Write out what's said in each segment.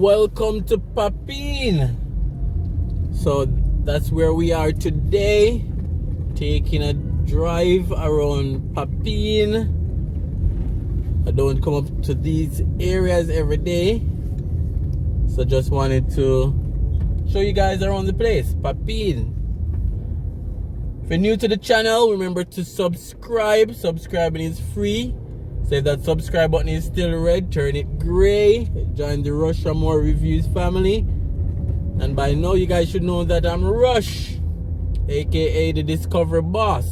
Welcome to Papine. So that's where we are today, taking a drive around Papine. I don't come up to these areas every day, so just wanted to show you guys around the place, Papine. If you're new to the channel, remember to subscribe. Subscribing is free. So if that subscribe button is still red, turn it gray. Join the Raymore Reviews family. And by now you guys should know that I'm Rush, aka the Discover Boss.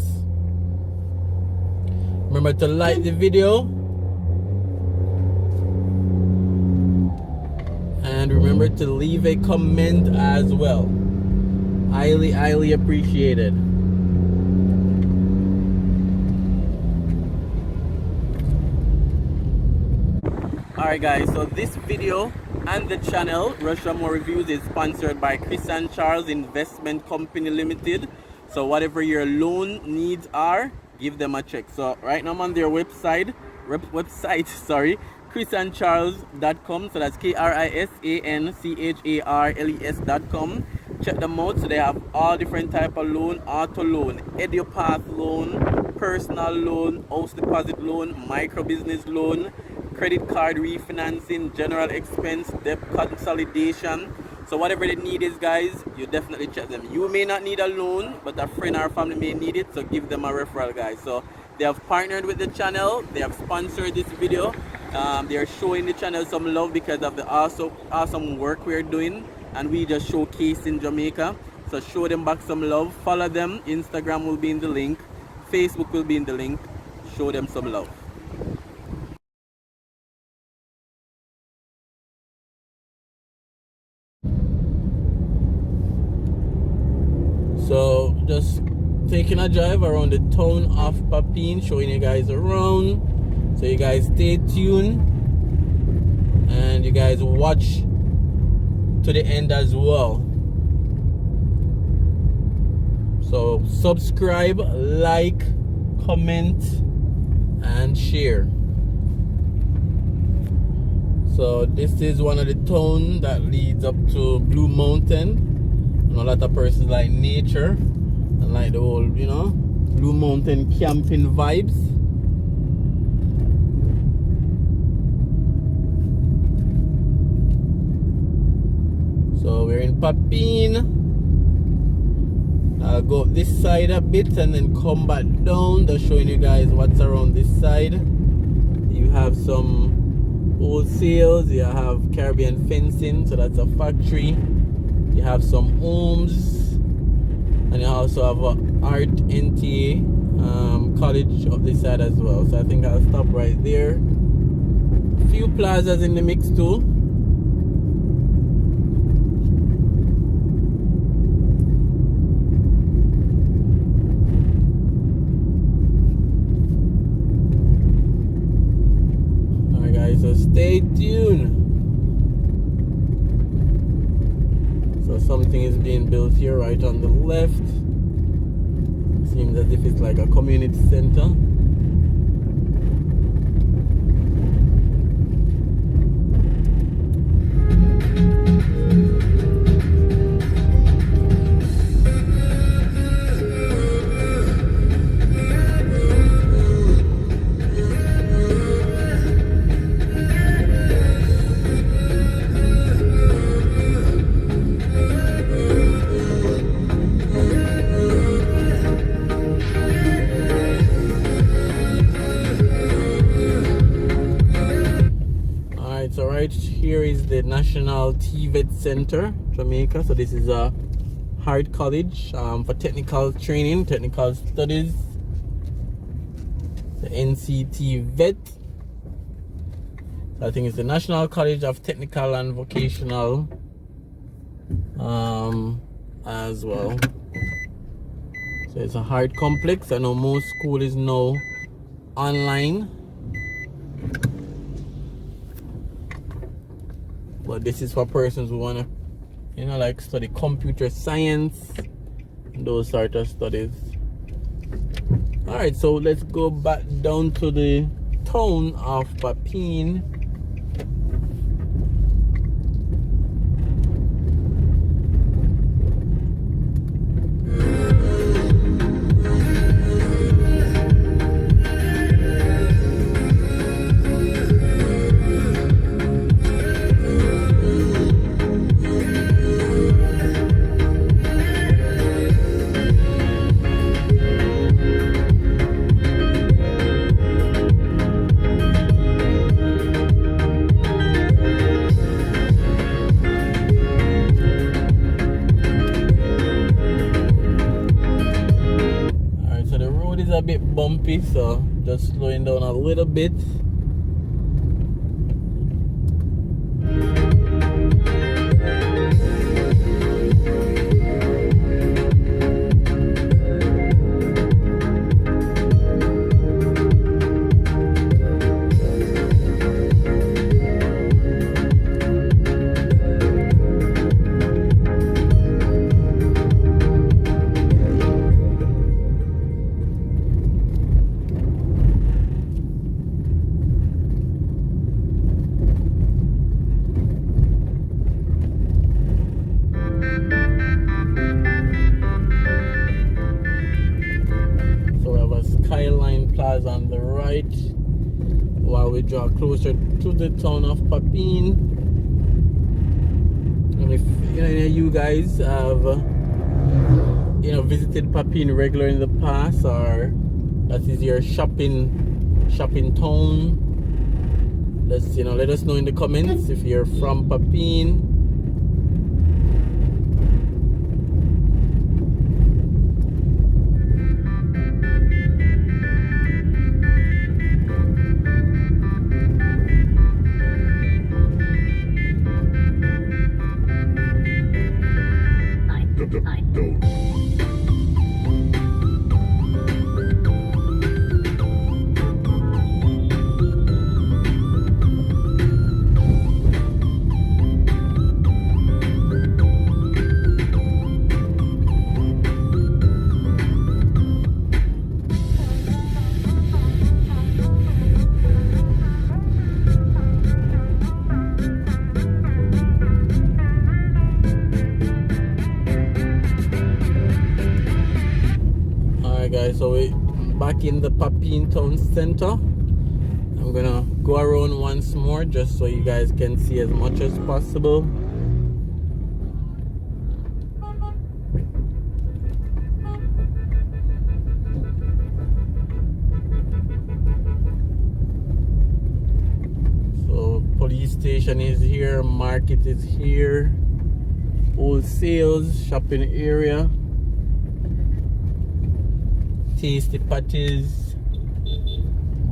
Remember to like the video. And remember to leave a comment as well. Highly appreciated. Alright guys, so this video and the channel Raymore Reviews is sponsored by Kris and Charles Investment Company Limited. So whatever your loan needs are, give them a check. So right now I'm on their website, krisandcharles.com. So that's KRISANCHARLES.com. Check them out. So they have all different type of loan: auto loan, EduPath loan, personal loan, house deposit loan, micro business loan, credit card refinancing, general expense, debt consolidation. So whatever the need is, guys, you definitely check them. You may not need a loan, but a friend or family may need it, so give them a referral, guys. So they have partnered with the channel, they have sponsored this video. They are showing the channel some love because of the awesome work we're doing, and we just showcase in Jamaica. So show them back some love. Follow them. Instagram will be in the link, Facebook will be in the link. Show them some love. So just taking a drive around the town of Papine, showing you guys around. So you guys stay tuned and you guys watch to the end as well. So subscribe, like, comment and share. So this is one of the towns that leads up to Blue Mountain. A lot of persons like nature and like the whole, Blue Mountain camping vibes. So we're in Papine. I'll go up this side a bit and then come back down, just showing you guys what's around this side. You have some wholesales, you have Caribbean fencing, so that's a factory. You have some homes, and you also have a art NTA college up this side as well. So I think I'll stop right there. A few plazas in the mix too. Alright guys, so stay tuned. So something is being built here right on the left. Seems as if it's like a community center. here is the National TVET Center, Jamaica. So this is a hard college for technical training, technical studies. The NCT VET. I think it's the National College of Technical and Vocational as well. So it's a hard complex. I know most school is now online, but this is for persons who want to, you know, like study computer science and those sort of studies. All right, so let's go back down to the town of Papine. A bit bumpy, so just slowing down a little bit. On the right while we draw closer to the town of Papine. And if you guys have visited Papine regularly in the past, or that is your shopping town, let us know in the comments if you're from Papine. Guys, so we're back in the Papine town center. I'm gonna go around once more just so you guys can see as much as possible. So police station is here, market is here, wholesales, shopping area, tasty patties,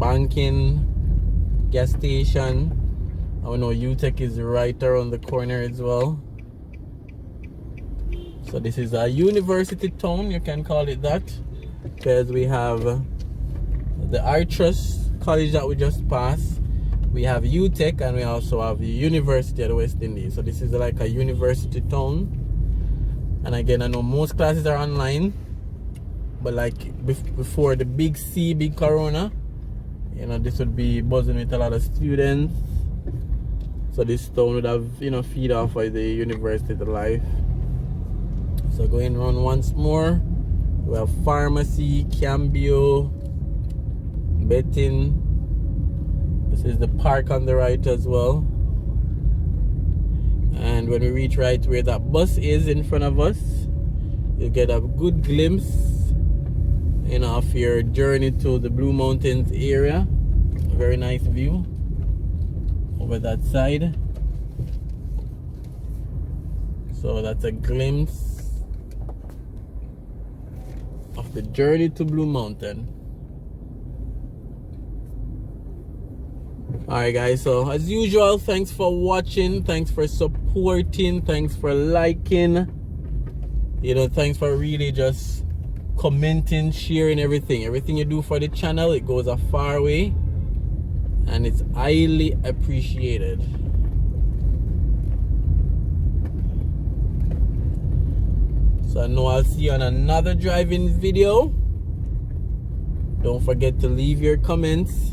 banking, gas station. I know UTech is right around the corner as well. So this is a university town, you can call it that, because we have the Artrus college that we just passed, we have UTech, and we also have the University of the West Indies. So this is like a university town. And again, I know most classes are online, but like before the big corona, this would be buzzing with a lot of students. So this town would have, feed off of the university life. So going around once more, we have pharmacy, cambio, betting. This is the park on the right as well. And when we reach right where that bus is in front of us, you get a good glimpse of your journey to the Blue Mountains area. A very nice view over that side. So that's a glimpse of the journey to Blue Mountain. Alright guys, so as usual, thanks for watching, thanks for supporting, thanks for liking, you know, thanks for really just commenting, sharing everything you do for the channel. It goes a far way and it's highly appreciated. So I know I'll see you on another driving video. Don't forget to leave your comments